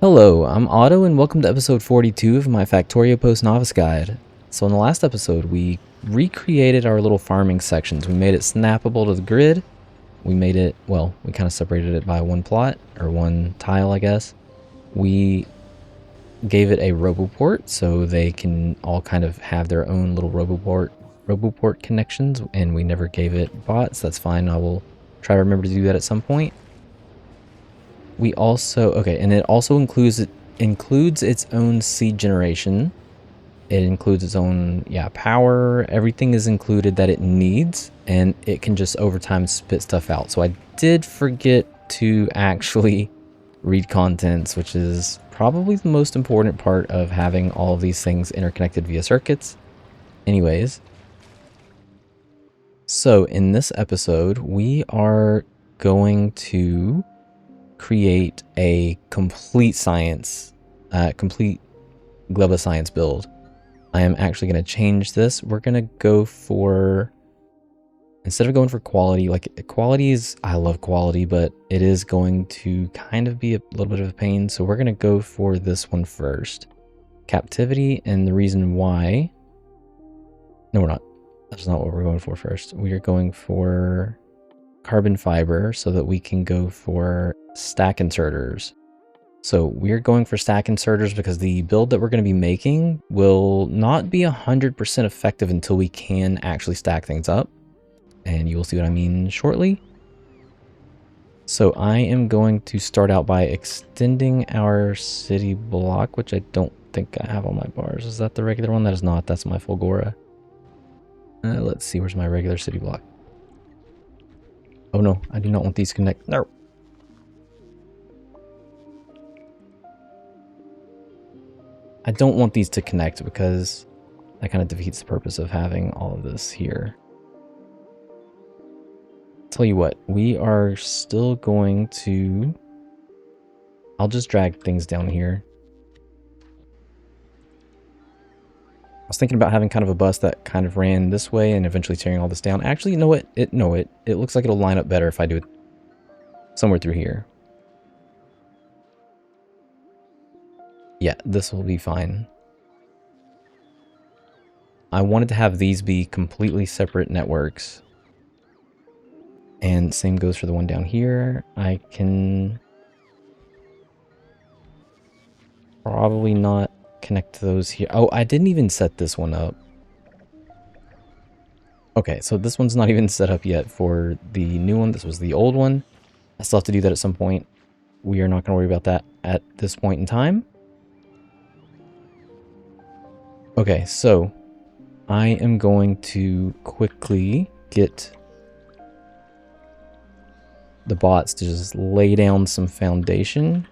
Hello, I'm Otto and welcome to episode 42 of my Factorio Post Novice Guide. So in the last episode, we recreated our little farming sections. We made it snappable to the grid. We made it, well, we kind of separated it by one plot, or one tile, I guess. We gave it a RoboPort, so they can all kind of have their own little RoboPort connections, and we never gave it bots. That's fine, I will try to remember to do that at some point. We also, okay, and it also includes its own seed generation. It includes its own, power. Everything is included that it needs, and it can just over time spit stuff out. So I did forget to actually read contents, which is probably the most important part of having all of these things interconnected via circuits. Anyways, so in this episode, we are going to create a complete Gleba science build. I am actually going to change this. We're going to go for, instead of going for quality, like quality is, I love quality, but it is going to kind of be a little bit of a pain. So we're going to go for this one first. Captivity, and the reason why, no, we're not. That's not what we're going for first. We are going for carbon fiber so that we can go for stack inserters. So we're going for stack inserters because the build that we're going to be making will not be 100% effective until we can actually stack things up. And you will see what I mean shortly. So I am going to start out by extending our city block, which I don't think I have on my bars. Is that the regular one? That is not. That's my Fulgora. Let's see. Where's my regular city block? Oh no, I do not want these to connect. No. I don't want these to connect because that kind of defeats the purpose of having all of this here. Tell you what, we are still going to... I'll just drag things down here. I was thinking about having kind of a bus that kind of ran this way and eventually tearing all this down. Actually, you know what? It looks like it'll line up better if I do it somewhere through here. Yeah, this will be fine. I wanted to have these be completely separate networks. And same goes for the one down here. I can probably not connect those here. Oh, I didn't even set this one up. Okay, so this one's not even set up yet for the new one. This was the old one. I still have to do that at some point. We are not going to worry about that at this point in time. Okay, so I am going to quickly get the bots to just lay down some foundation.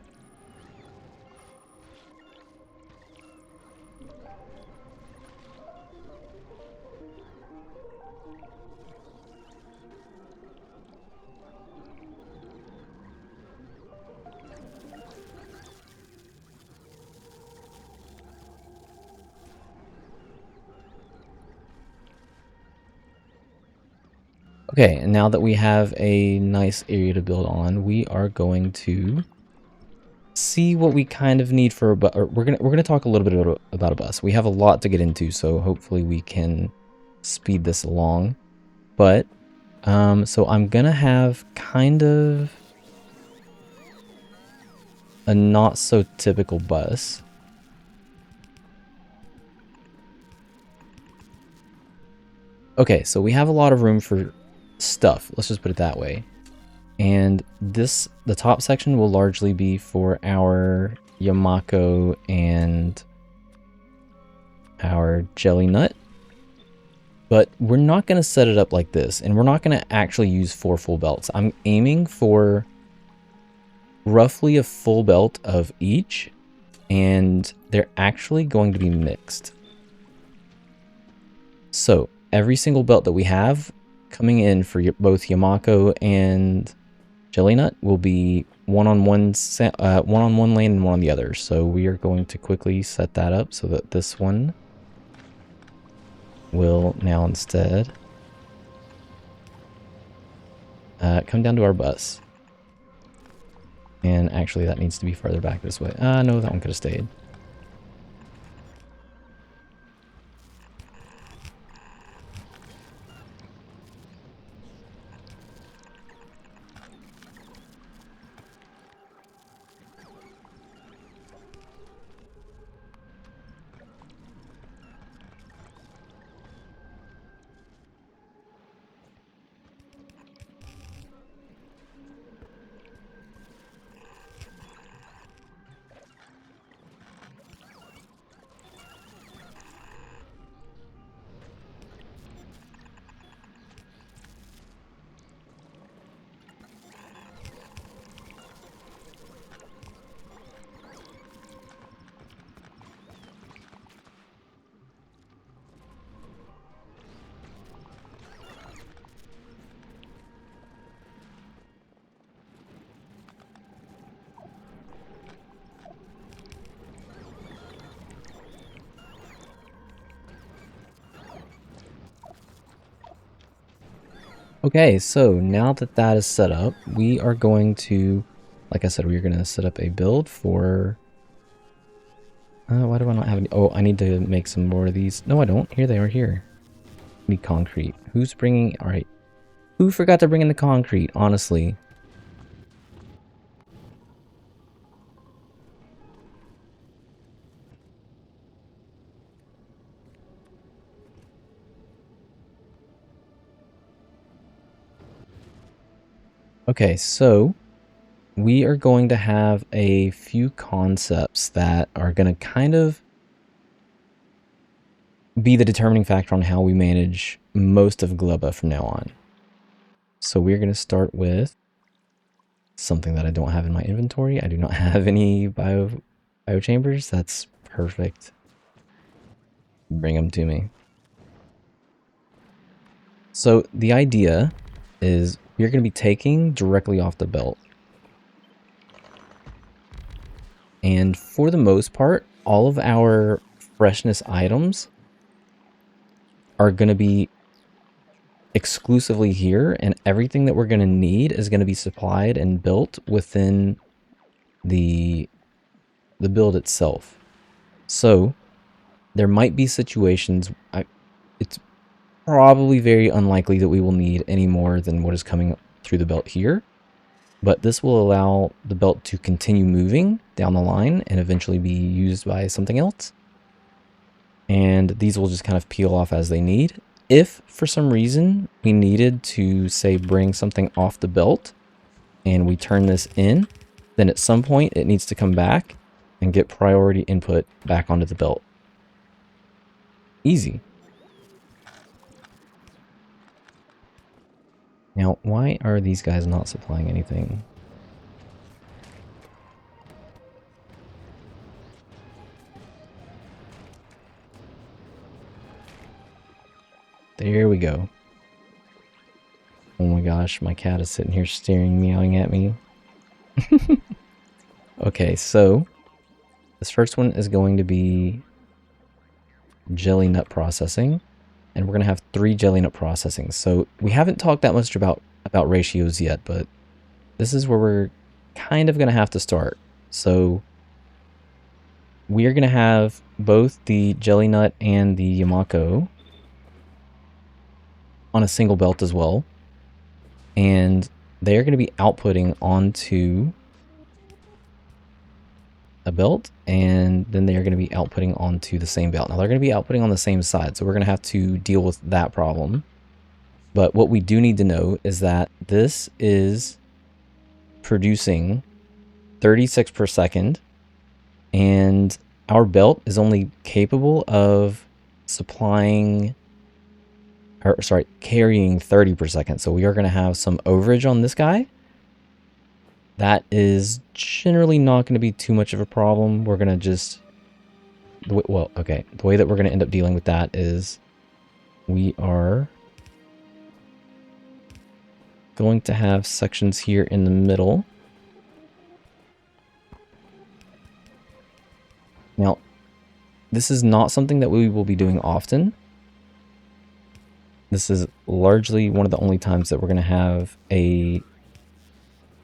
Okay, and now that we have a nice area to build on, we are going to see what we kind of need for a bus. We're gonna talk a little bit about a bus. We have a lot to get into, so hopefully we can speed this along. But so I'm gonna have kind of a not so typical bus. Okay, so we have a lot of room for stuff. Let's just put it that way. And the top section will largely be for our Yamako and our Jellynut. But we're not going to set it up like this, and we're not going to actually use 4 full belts. I'm aiming for roughly a full belt of each, and they're actually going to be mixed. So every single belt that we have coming in for both Yamako and Jellynut will be one on one lane and one on the other. So we are going to quickly set that up so that this one will now instead come down to our bus. And actually that needs to be further back this way. No, that one could have stayed. Okay, so now that that is set up, we are going to, like I said, we are going to set up a build for, why do I not have any? Oh, I need to make some more of these. No, I don't. Here they are here. Need concrete. Who's bringing, all right. Who forgot to bring in the concrete, honestly? Okay, so we are going to have a few concepts that are going to kind of be the determining factor on how we manage most of Gleba from now on. So we're going to start with something that I don't have in my inventory. I do not have any biochambers. That's perfect. Bring them to me. So the idea is we're going to be taking directly off the belt. And for the most part, all of our freshness items are going to be exclusively here, and everything that we're going to need is going to be supplied and built within the build itself. So there might be situations, it's probably very unlikely that we will need any more than what is coming through the belt here, but this will allow the belt to continue moving down the line and eventually be used by something else. And these will just kind of peel off as they need. If for some reason we needed to, say, bring something off the belt and we turn this in, then at some point it needs to come back and get priority input back onto the belt. Easy. Now, why are these guys not supplying anything? There we go. Oh my gosh, my cat is sitting here staring, meowing at me. Okay, so this first one is going to be Jellynut processing, and we're going to have 3 Jellynut processing. So we haven't talked that much about ratios yet, but this is where we're kind of going to have to start. So we are going to have both the Jellynut and the Yamako on a single belt as well, and they're going to be outputting onto a belt, and then they are going to be outputting onto the same belt. Now they're going to be outputting on the same side, so we're going to have to deal with that problem. But what we do need to know is that this is producing 36 per second, and our belt is only capable of supplying, or sorry, carrying 30 per second. So we are going to have some overage on this guy. That is generally not going to be too much of a problem. We're going to just, well, okay, the way that we're going to end up dealing with that is we are going to have sections here in the middle. Now, this is not something that we will be doing often. This is largely one of the only times that we're going to have a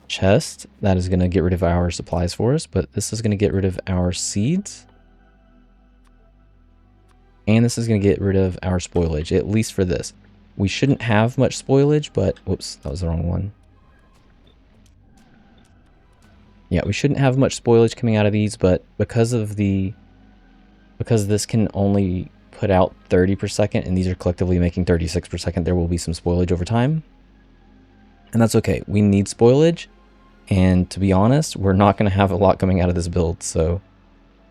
chest. That is going to get rid of our supplies for us, but this is going to get rid of our seeds. And this is going to get rid of our spoilage, at least for this. We shouldn't have much spoilage, but whoops, that was the wrong one. Yeah, we shouldn't have much spoilage coming out of these, but because this can only put out 30 per second, and these are collectively making 36 per second, there will be some spoilage over time. And that's okay. We need spoilage, and to be honest, we're not going to have a lot coming out of this build. So,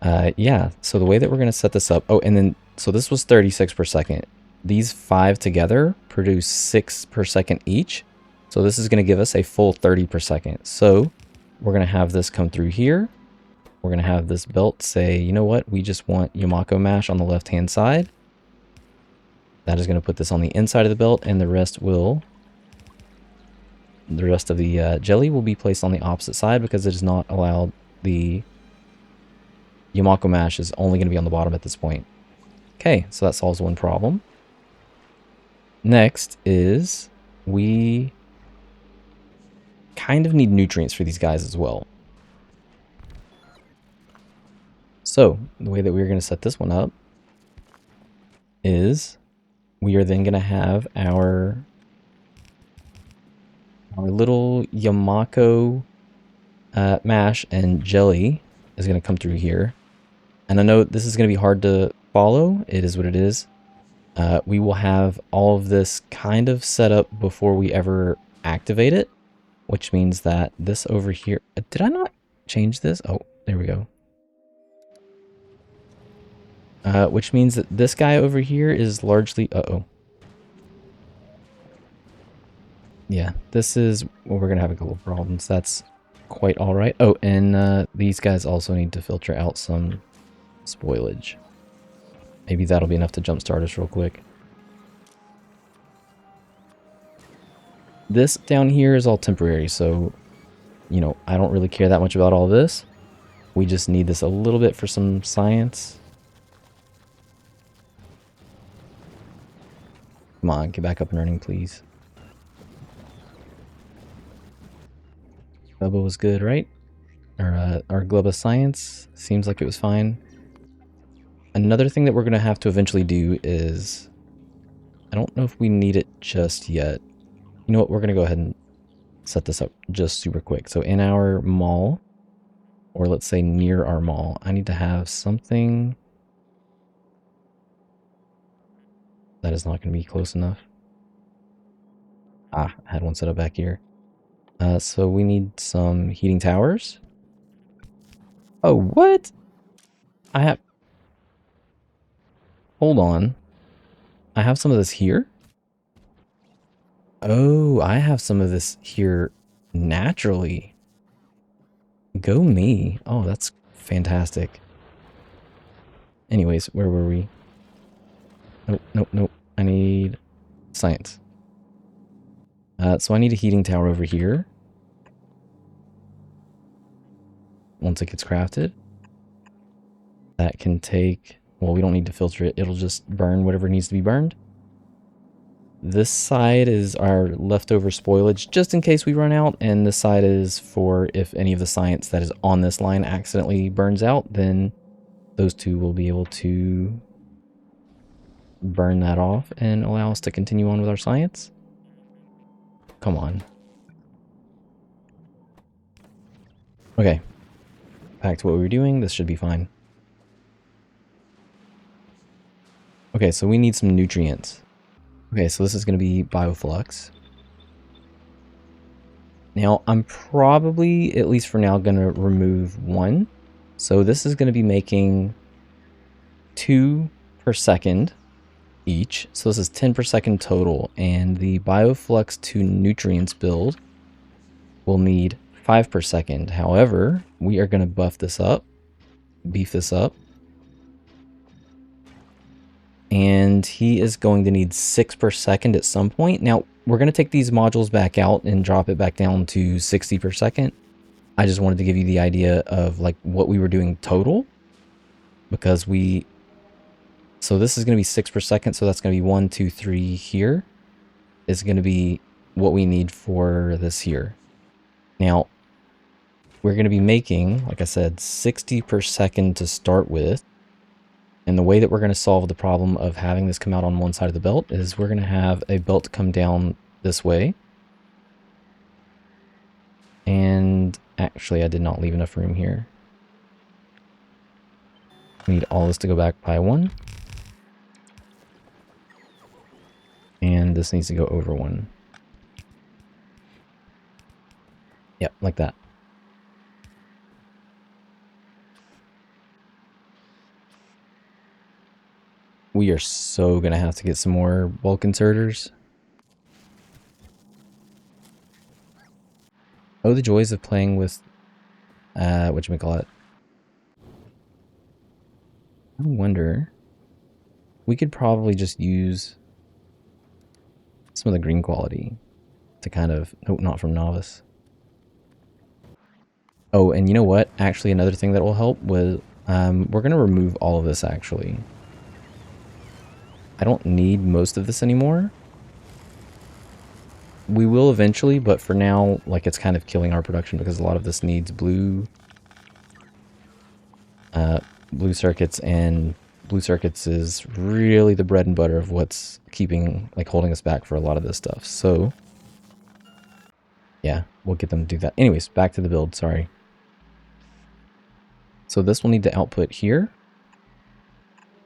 yeah. So the way that we're going to set this up, oh, and then, so this was 36 per second. These 5 together produce 6 per second each. So this is going to give us a full 30 per second. So we're going to have this come through here. We're going to have this belt say, you know what? We just want Yamako mash on the left-hand side. That is going to put this on the inside of the belt, and the rest of the jelly will be placed on the opposite side because it is not allowed. The Yamako mash is only going to be on the bottom at this point. Okay, so that solves one problem. Next is we kind of need nutrients for these guys as well. So the way that we're going to set this one up is we are then going to have our little Yamako mash and jelly is going to come through here. And I know this is going to be hard to follow. It is what it is. We will have all of this kind of set up before we ever activate it, which means that this over here... Did I not change this? Oh, there we go. Which means that this guy over here is largely... Uh-oh. Yeah, this is... Well, we're going to have a couple of problems. That's quite all right. Oh, and these guys also need to filter out some spoilage. Maybe that'll be enough to jumpstart us real quick. This down here is all temporary, so, you know, I don't really care that much about all this. We just need this a little bit for some science. Come on, get back up and running, please. Gleba was good, right? Our Gleba science seems like it was fine. Another thing that we're going to have to eventually do is... I don't know if we need it just yet. You know what? We're going to go ahead and set this up just super quick. So in our mall, or let's say near our mall, I need to have something... That is not going to be close enough. Ah, I had one set up back here. So we need some heating towers. Oh, what? I have... Hold on. I have some of this here? Oh, I have some of this here naturally. Go me. Oh, that's fantastic. Anyways, where were we? Nope, nope, nope. I need science. So I need a heating tower over here. Once it gets crafted. That can take... Well, we don't need to filter it. It'll just burn whatever needs to be burned. This side is our leftover spoilage, just in case we run out. And this side is for if any of the science that is on this line accidentally burns out, then those two will be able to burn that off and allow us to continue on with our science. Come on. Okay. Back to what we were doing. This should be fine. Okay, so we need some nutrients. Okay, so this is going to be bioflux. Now, I'm probably, at least for now, going to remove one. So this is going to be making 2 per second each. So this is 10 per second total. And the bioflux to nutrients build will need 5 per second. However, we are going to buff this up, beef this up. And he is going to need 6 per second at some point. Now, we're going to take these modules back out and drop it back down to 60 per second. I just wanted to give you the idea of like what we were doing total. Because we... So this is going to be 6 per second. So that's going to be 1, 2, 3 here. Is going to be what we need for this here. Now, we're going to be making, like I said, 60 per second to start with. And the way that we're going to solve the problem of having this come out on one side of the belt is we're going to have a belt come down this way. And actually, I did not leave enough room here. We need all this to go back by 1. And this needs to go over 1. Yep, like that. We are so going to have to get some more bulk inserters. Oh, the joys of playing with, whatchamacallit. I wonder, we could probably just use some of the green quality to kind of, nope, not from novice. Oh, and you know what? Actually, another thing that will help with, we're going to remove all of this actually. I don't need most of this anymore. We will eventually, but for now, like, it's kind of killing our production because a lot of this needs blue circuits, and blue circuits is really the bread and butter of what's keeping, like, holding us back for a lot of this stuff. So, yeah, we'll get them to do that. Anyways, back to the build, sorry. So this will need to output here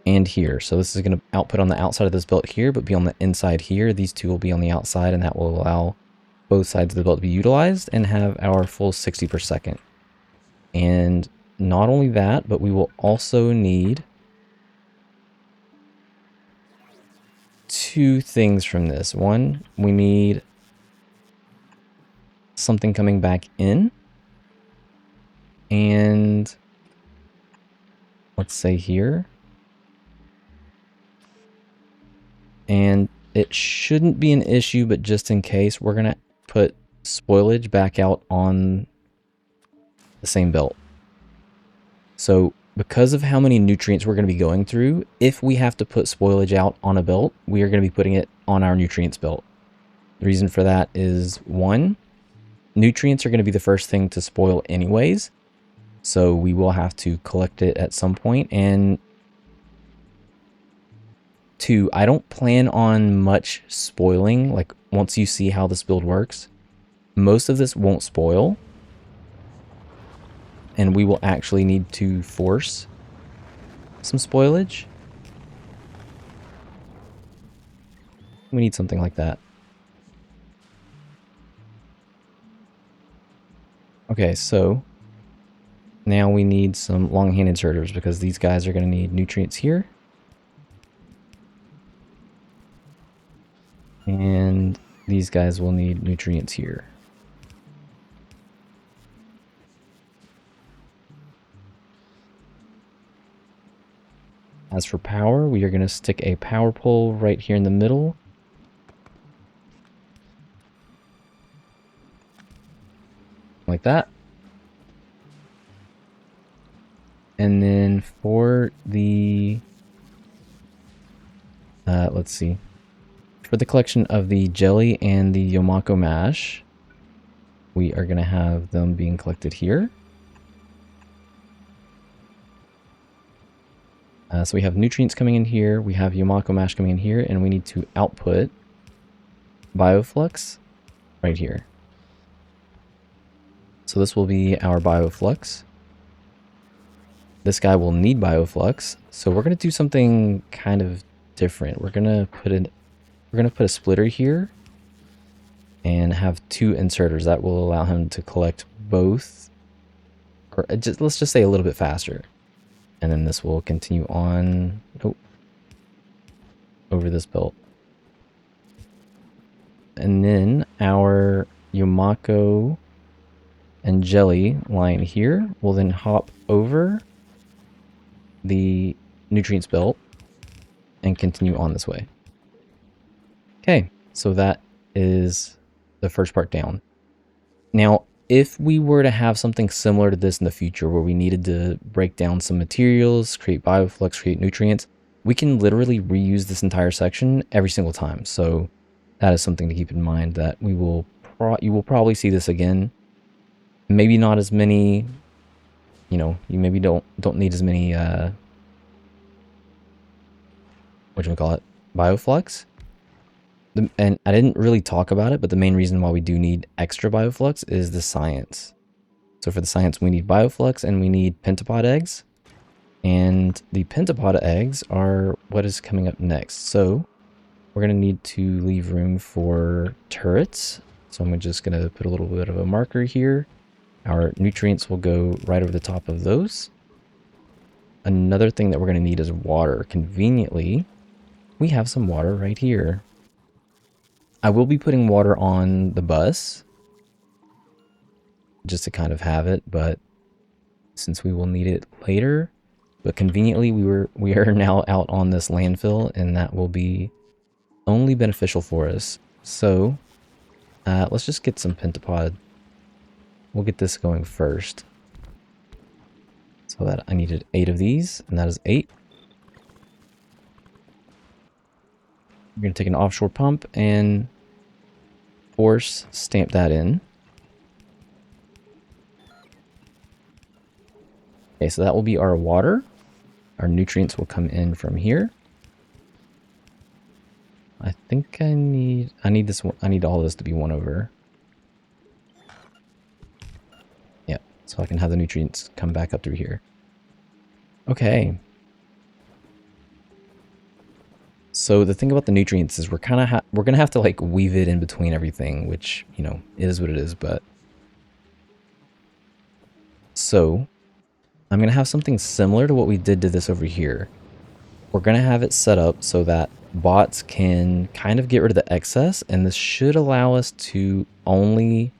and here. So this is going to output on the outside of this belt here, but be on the inside here. These two will be on the outside, and that will allow both sides of the belt to be utilized and have our full 60 per second. And not only that, but we will also need 2 things from this. One, we need something coming back in, and let's say here. And it shouldn't be an issue, but just in case, we're going to put spoilage back out on the same belt. So because of how many nutrients we're going to be going through, if we have to put spoilage out on a belt, we are going to be putting it on our nutrients belt. The reason for that is, 1, nutrients are going to be the first thing to spoil anyways. So we will have to collect it at some point. And 2, I don't plan on much spoiling. Like, once you see how this build works, most of this won't spoil, and we will actually need to force some spoilage. We need something like that. Okay, so now we need some long hand inserters because these guys are going to need nutrients here. And these guys will need nutrients here. As for power, we are going to stick a power pole right here in the middle. Like that. And then for the, let's see. For the collection of the jelly and the Yamako mash, we are going to have them being collected here. So we have nutrients coming in here, we have Yamako mash coming in here, and we need to output bioflux right here. So this will be our bioflux. This guy will need bioflux, so we're going to do something kind of different. We're going to put a splitter here and have 2 inserters that will allow him to collect both, or let's just say a little bit faster. And then this will continue on over this belt. And then our Yamako and jelly line here will then hop over the nutrients belt and continue on this way. Okay, so that is the first part down. Now, if we were to have something similar to this in the future where we needed to break down some materials, create bioflux, create nutrients, we can literally reuse this entire section every single time. So that is something to keep in mind, that you will probably see this again maybe not as many, you know, you maybe don't need as many, whatchamacallit, bioflux. And I didn't really talk about it, but the main reason why we do need extra bioflux is the science. So for the science, we need bioflux and we need pentapod eggs. And the pentapod eggs are what is coming up next. So we're going to need to leave room for turrets. So I'm just going to put a little bit of a marker here. Our nutrients will go right over the top of those. Another thing that we're going to need is water. Conveniently, we have some water right here. I will be putting water on the bus just to kind of have it, but since we will need it later, but conveniently we are now out on this landfill, and that will be only beneficial for us. So let's just get some pentapod. We'll get this going first. So that I needed 8 of these, and that is 8. We're going to take an offshore pump and force stamp that in. Okay, so that will be our water. Our nutrients will come in from here. I think I need this one. I need all this to be 1 over. Yeah, so I can have the nutrients come back up through here. Okay. So the thing about the nutrients is we're gonna have to like weave it in between everything, which, you know, is what it is. But so I'm gonna have something similar to what we did to this over here. We're gonna have it set up so that bots can kind of get rid of the excess, and this should allow us to only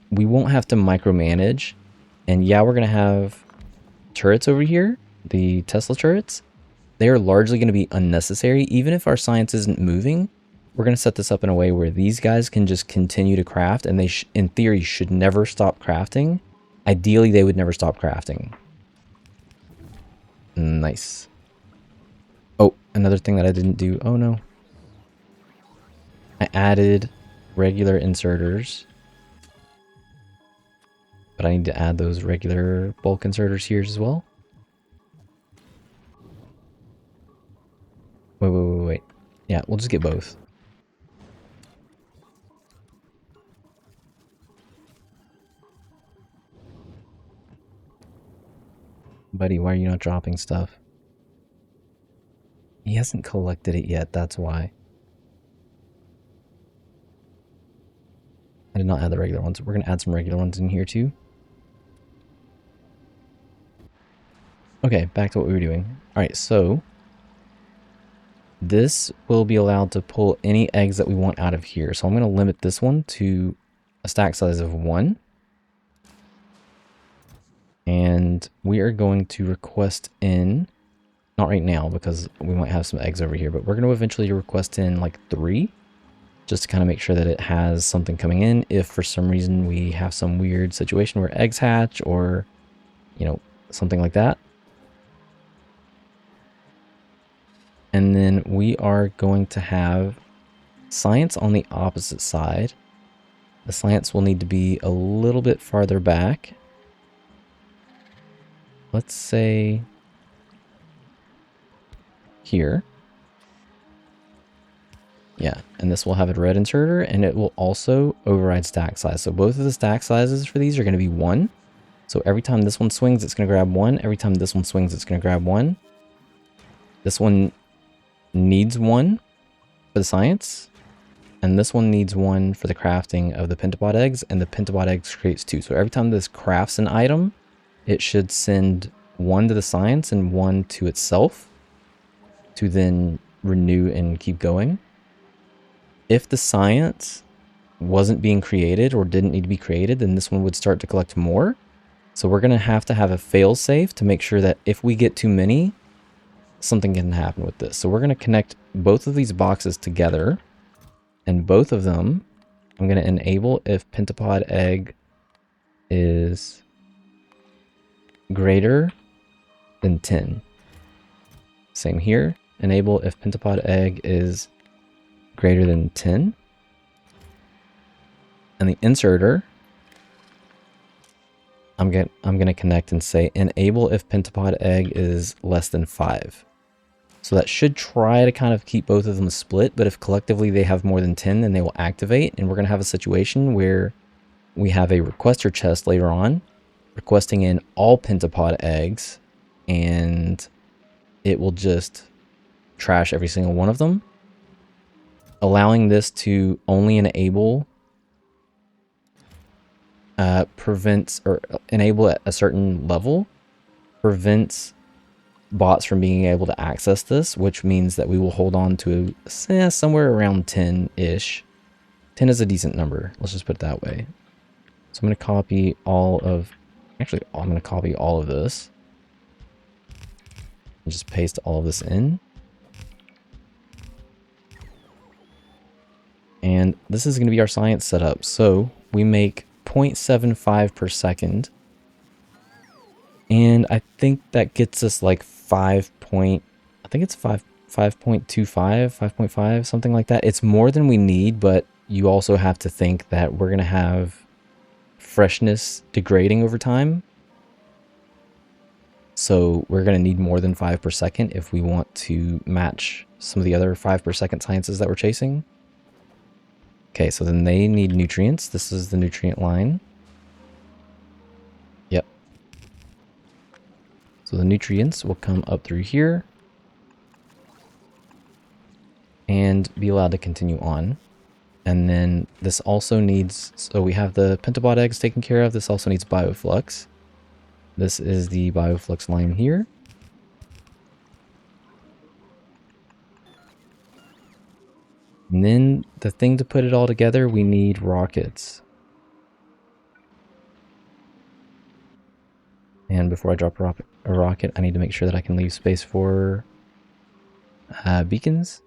we won't have to micromanage. And yeah, we're gonna have turrets over here, the Tesla turrets. They are largely going to be unnecessary. Even if our science isn't moving, we're going to set this up in a way where these guys can just continue to craft, and they in theory should never stop crafting. Ideally, they would never stop crafting. Nice. Oh, another thing that I didn't do. Oh no. I added regular inserters, but I need to add those regular bulk inserters here as well. Wait. Yeah, we'll just get both. Buddy, why are you not dropping stuff? He hasn't collected it yet, that's why. I did not add the regular ones. We're going to add some regular ones in here too. Okay, back to what we were doing. Alright, so this will be allowed to pull any eggs that we want out of here. So I'm going to limit this one to a stack size of 1. And we are going to request in, not right now because we might have some eggs over here, but we're going to eventually request in like 3, just to kind of make sure that it has something coming in if for some reason we have some weird situation where eggs hatch or, you know, something like that. And then we are going to have science on the opposite side. The science will need to be a little bit farther back. Let's say here. Yeah, and this will have a red inserter, and it will also override stack size. So both of the stack sizes for these are going to be 1. So every time this one swings, it's going to grab 1. Every time this one swings, it's going to grab 1. This one needs 1 for the science, and this one needs 1 for the crafting of the pentapod eggs, and the pentapod eggs creates 2. So every time this crafts an item, it should send 1 to the science and 1 to itself to then renew and keep going. If the science wasn't being created or didn't need to be created, then this one would start to collect more. So we're going to have a fail-safe to make sure that if we get too many, something can happen with this. So we're going to connect both of these boxes together, and both of them I'm going to enable if pentapod egg is greater than 10. Same here. Enable if pentapod egg is greater than 10. And the inserter, I'm gonna connect and say enable if pentapod egg is less than 5. So that should try to kind of keep both of them split, but if collectively they have more than 10, then they will activate, and we're gonna have a situation where we have a requester chest later on, requesting in all pentapod eggs, and it will just trash every single one of them. Allowing this to only enable prevents, or enable at a certain level, prevents bots from being able to access this, which means that we will hold on to somewhere around 10-ish. 10 is a decent number. Let's just put it that way. So I'm going to copy all of, actually, I'm going to copy all of this and just paste all of this in. And this is going to be our science setup. So we make 0.75 per second. And I think that gets us like 5.25, 5.5, something like that. It's more than we need, but you also have to think that we're going to have freshness degrading over time. So we're going to need more than 5 per second if we want to match some of the other 5 per second sciences that we're chasing. Okay, so then they need nutrients. This is the nutrient line. Yep. So the nutrients will come up through here and be allowed to continue on. And then this also needs, so we have the pentapod eggs taken care of. This also needs bioflux. This is the bioflux line here. And then the thing to put it all together, we need rockets. And before I drop a rocket, I need to make sure that I can leave space for beacons.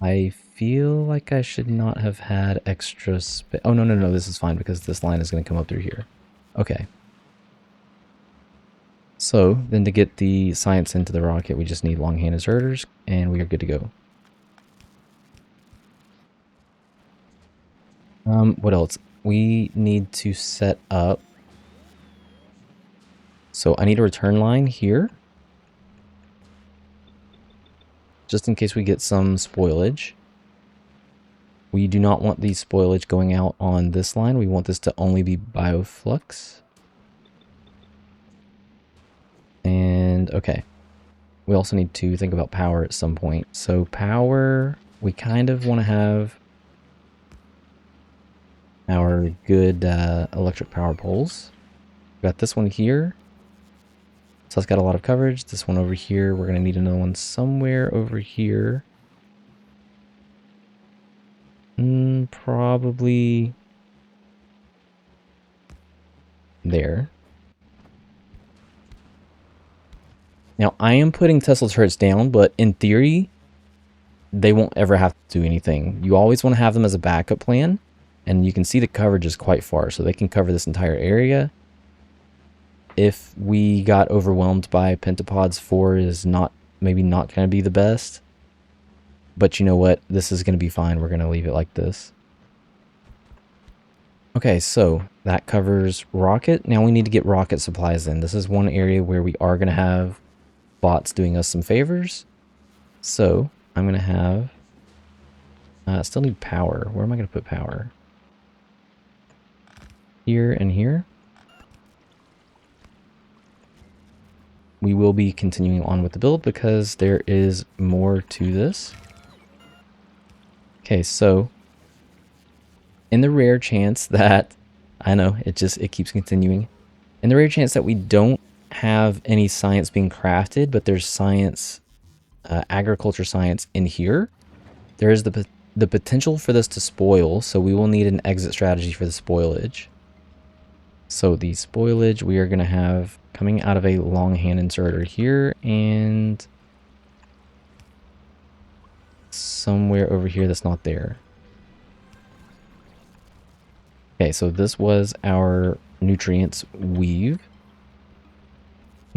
I feel like I should not have had extra space. Oh, no, this is fine because this line is going to come up through here. Okay. So then to get the science into the rocket, we just need long-hand inserters and we are good to go. What else? We need to set up. So I need a return line here, just in case we get some spoilage. We do not want the spoilage going out on this line. We want this to only be bioflux. And okay. We also need to think about power at some point. So power, we kind of want to have our good electric power poles. We've got this one here. So it's got a lot of coverage. This one over here, we're going to need another one somewhere over here. Probably there. Now, I am putting Tesla turrets down, but in theory, they won't ever have to do anything. You always want to have them as a backup plan, and you can see the coverage is quite far, so they can cover this entire area. If we got overwhelmed by pentapods, 4 is maybe not going to be the best. But you know what? This is going to be fine. We're going to leave it like this. Okay, so that covers rocket. Now we need to get rocket supplies in. This is one area where we are going to have bots doing us some favors. So I'm going to have... still need power. Where am I going to put power? Here and here. We will be continuing on with the build because there is more to this. Okay, so in the rare chance that, I know, it keeps continuing. In the rare chance that we don't have any science being crafted, but there's science, agriculture science in here, there is the potential for this to spoil, so we will need an exit strategy for the spoilage. So the spoilage we are going to have coming out of a long hand inserter here and somewhere over here that's not there. Okay, so this was our nutrients weave.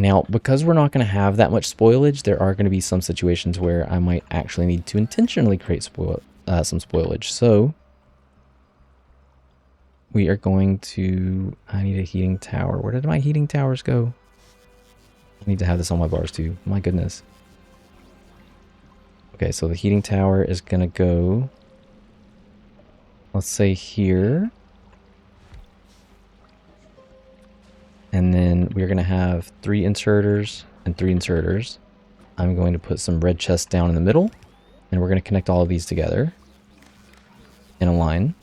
Now, because we're not going to have that much spoilage, there are going to be some situations where I might actually need to intentionally create some spoilage. So we are going to, I need a heating tower. Where did my heating towers go? I need to have this on my bars too. My goodness. Okay, so the heating tower is going to go, let's say here. And then we're going to have 3 inserters and 3 inserters. I'm going to put some red chests down in the middle. And we're going to connect all of these together in a line.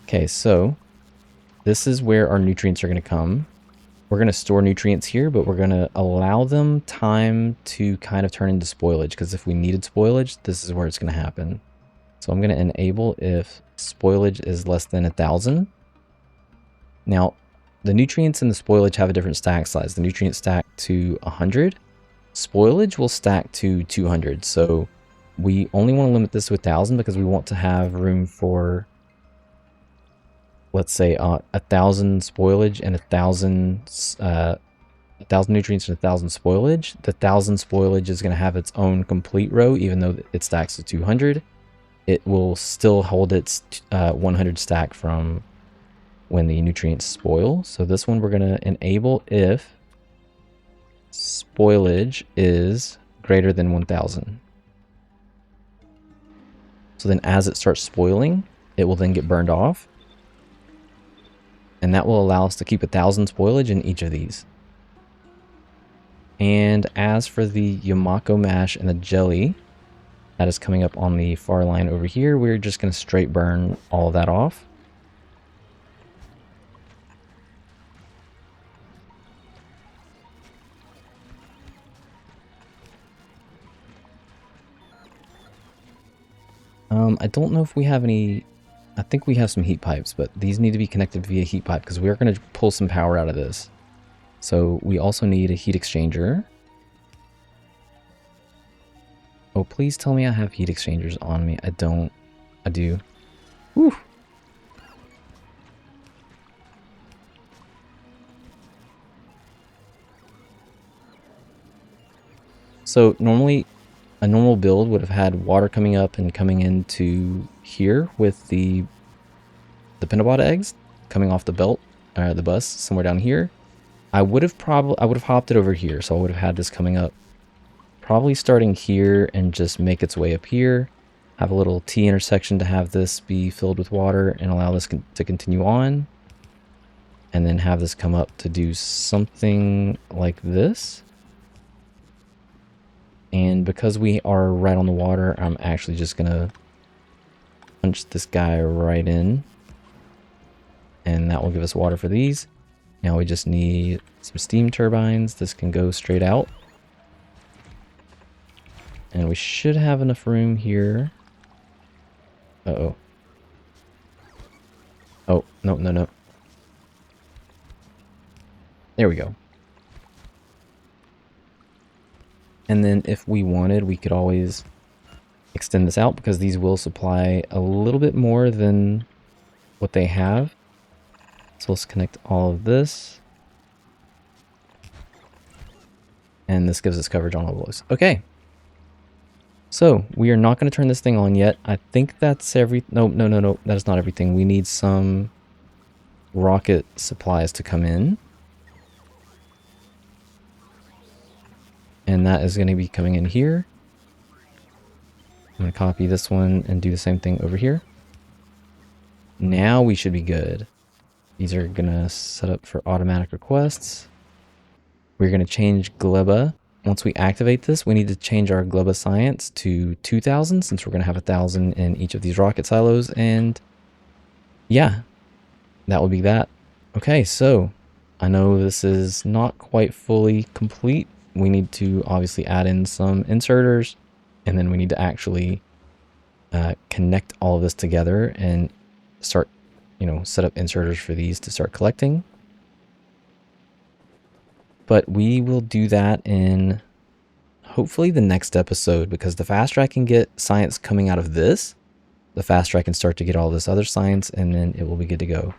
Okay, so this is where our nutrients are going to come. We're going to store nutrients here, but we're going to allow them time to kind of turn into spoilage. Because if we needed spoilage, this is where it's going to happen. So I'm going to enable if spoilage is less than 1,000. Now, the nutrients and the spoilage have a different stack size. The nutrients stack to 100. Spoilage will stack to 200. So we only want to limit this to 1,000 because we want to have room for, let's say, 1,000 spoilage and 1,000 nutrients and 1,000 spoilage. The 1,000 spoilage is going to have its own complete row, even though it stacks to 200. It will still hold its 100 stack from when the nutrients spoil. So this one we're going to enable if spoilage is greater than 1,000. So then as it starts spoiling, it will then get burned off. And that will allow us to keep 1,000 spoilage in each of these. And as for the Yamako mash and the jelly, that is coming up on the far line over here, we're just going to straight burn all of that off. I don't know if we have any, I think we have some heat pipes, but these need to be connected via heat pipe because we're going to pull some power out of this. So we also need a heat exchanger. Oh, please tell me I have heat exchangers on me. I don't. I do. Whew. So normally a normal build would have had water coming up and coming into here with the pentapod eggs coming off the belt, the bus somewhere down here. I would have hopped it over here, so I would have had this coming up, probably starting here and just make its way up here. Have a little T intersection to have this be filled with water and allow this to continue on, and then have this come up to do something like this. And because we are right on the water, I'm actually just gonna punch this guy right in. And that will give us water for these. Now we just need some steam turbines. This can go straight out. And we should have enough room here. Uh-oh. Oh, no, no, no. There we go. And then if we wanted, we could always extend this out because these will supply a little bit more than what they have. So let's connect all of this. And this gives us coverage on all those. Okay. So we are not going to turn this thing on yet. I think that's no. That is not everything. We need some rocket supplies to come in. And that is going to be coming in here. I'm going to copy this one and do the same thing over here. Now we should be good. These are going to set up for automatic requests. We're going to change Gleba. Once we activate this, we need to change our Gleba science to 2,000 since we're going to have 1,000 in each of these rocket silos. And yeah, that will be that. Okay, so I know this is not quite fully complete. We need to obviously add in some inserters, and then we need to actually connect all of this together and start, set up inserters for these to start collecting. But we will do that in hopefully the next episode, because the faster I can get science coming out of this, the faster I can start to get all this other science, and then it will be good to go.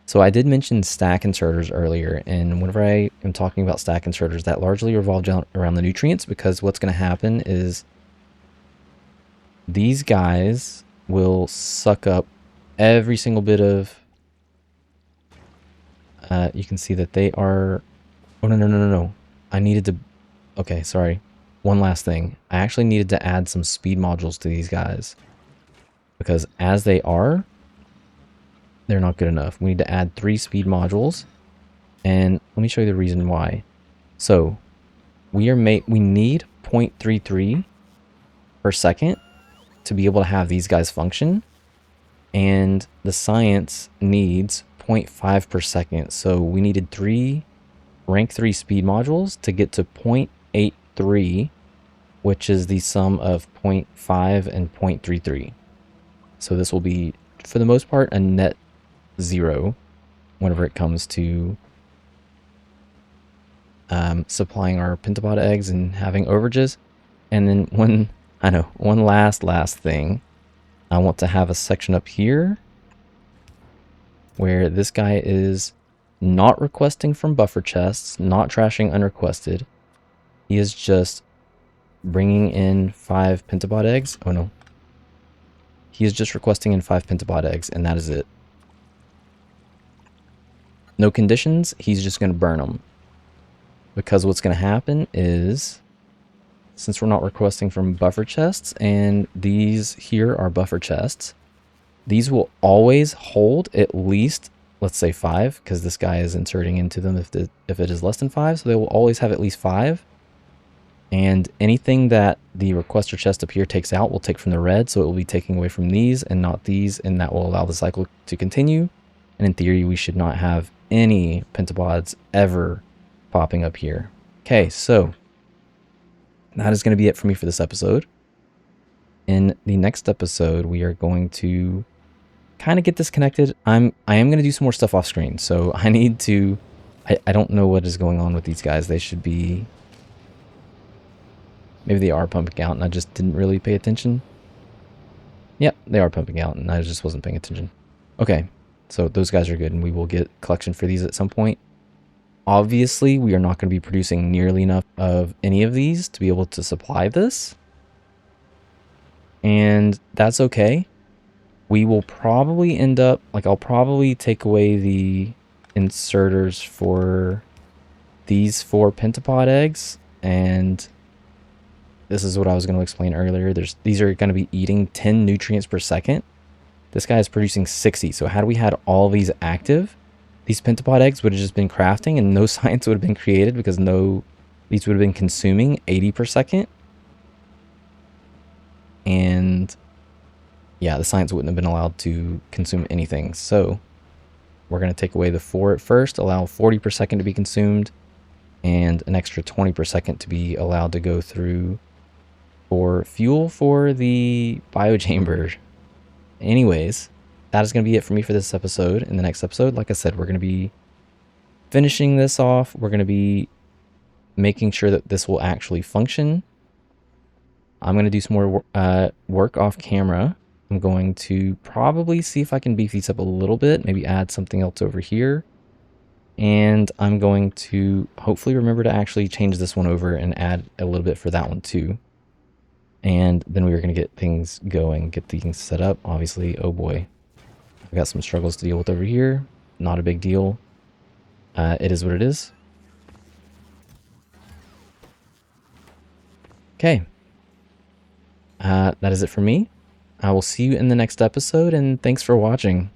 So I did mention stack inserters earlier, and whenever I am talking about stack inserters, that largely revolves around the nutrients, because what's going to happen is these guys will suck up every single bit of... you can see that they are... Oh, no. I needed to... Okay, sorry. One last thing. I actually needed to add some speed modules to these guys, because as they are, they're not good enough. We need to add 3 speed modules, and let me show you the reason why. So we need 0.33 per second to be able to have these guys function, and the science needs 0.5 per second. So we needed 3 rank 3 speed modules to get to 0.83, which is the sum of 0.5 and 0.33. So this will be, for the most part, a net 0 whenever it comes to supplying our pentapod eggs and having overages. And then one last thing, I want to have a section up here where this guy is not requesting from buffer chests, not trashing unrequested. He is just bringing in 5 pentapod eggs. Oh no. He is just requesting in 5 pentapod eggs, and that is it. No conditions, he's just going to burn them. Because what's going to happen is, since we're not requesting from buffer chests, and these here are buffer chests, these will always hold at least, let's say 5, because this guy is inserting into them if it is less than 5, so they will always have at least 5. And anything that the requester chest up here takes out will take from the red, so it will be taking away from these and not these, and that will allow the cycle to continue. And in theory, we should not have any pentapods ever popping up here. Okay, so that is going to be it for me for this episode. In the next episode, we are going to kind of get disconnected. I am going to do some more stuff off screen, so I need to... I don't know what is going on with these guys. They should be... Maybe they are pumping out and I just didn't really pay attention. Yep, they are pumping out and I just wasn't paying attention. Okay, so those guys are good, and we will get collection for these at some point. Obviously, we are not going to be producing nearly enough of any of these to be able to supply this. And that's okay. We will probably end up, like, I'll probably take away the inserters for these 4 pentapod eggs, and this is what I was going to explain earlier. These are going to be eating 10 nutrients per second. This guy is producing 60. So had we had all these active, these pentapod eggs would have just been crafting and no science would have been created, because these would have been consuming 80 per second. And yeah, the science wouldn't have been allowed to consume anything. So we're going to take away the 4 at first, allow 40 per second to be consumed, and an extra 20 per second to be allowed to go through for fuel for the biochamber. Anyways, that is going to be it for me for this episode. In the next episode, like I said, we're going to be finishing this off. We're going to be making sure that this will actually function. I'm going to do some more work off camera. I'm going to probably see if I can beef these up a little bit, maybe add something else over here. And I'm going to hopefully remember to actually change this one over and add a little bit for that one too. And then we are going to get things going, get things set up. Obviously, oh boy, I've got some struggles to deal with over here. Not a big deal. It is what it is. Okay. That is it for me. I will see you in the next episode, and thanks for watching.